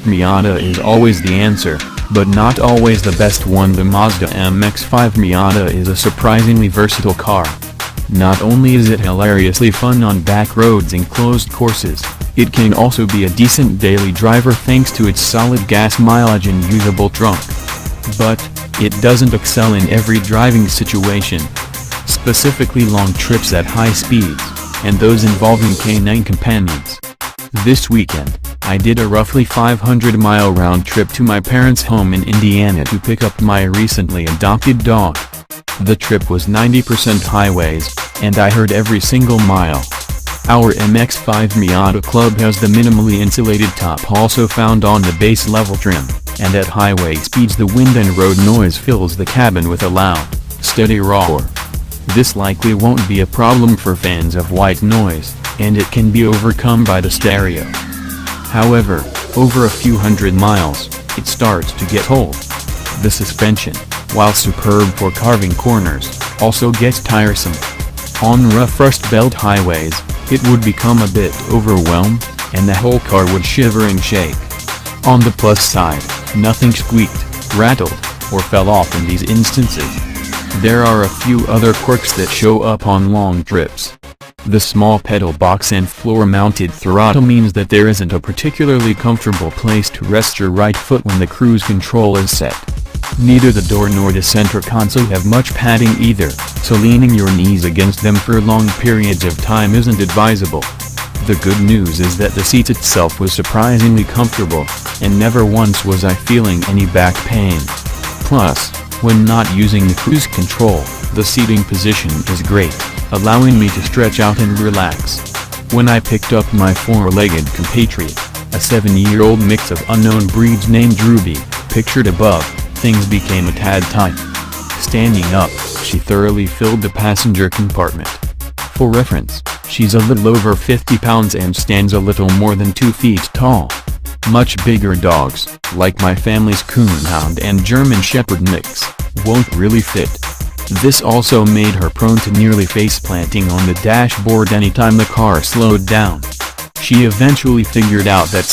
Miata is always the answer, but not always the best one. The Mazda MX-5 Miata is a surprisingly versatile car. Not only is it hilariously fun on back roads and closed courses, it can also be a decent daily driver thanks to its solid gas mileage and usable trunk. But, it doesn't excel in every driving situation. Specifically long trips at high speeds, and those involving canine companions. This weekend, I did a roughly 500-mile round trip to my parents' home in Indiana to pick up my recently adopted dog. The trip was 90% highways, and I heard every single mile. Our MX-5 Miata Club has the minimally insulated top also found on the base level trim, and at highway speeds the wind and road noise fills the cabin with a loud, steady roar. This likely won't be a problem for fans of white noise, and it can be overcome by the stereo. However, over a few hundred miles, it starts to get old. The suspension, while superb for carving corners, also gets tiresome. On rough rust-belt highways, it would become a bit overwhelmed, and the whole car would shiver and shake. On the plus side, nothing squeaked, rattled, or fell off in these instances. There are a few other quirks that show up on long trips. The small pedal box and floor-mounted throttle means that there isn't a particularly comfortable place to rest your right foot when the cruise control is set. Neither the door nor the center console have much padding either, so leaning your knees against them for long periods of time isn't advisable. The good news is that the seat itself was surprisingly comfortable, and never once was I feeling any back pain. Plus, when not using the cruise control, the seating position is great, allowing me to stretch out and relax. When I picked up my four-legged compatriot, a 7-year-old mix of unknown breeds named Ruby, pictured above, things became a tad tight. Standing up, she thoroughly filled the passenger compartment. For reference, she's a little over 50 pounds and stands a little more than 2 feet tall. Much bigger dogs, like my family's Coonhound and German Shepherd mix, won't really fit. This also made her prone to nearly face-planting on the dashboard anytime the car slowed down. She eventually figured out that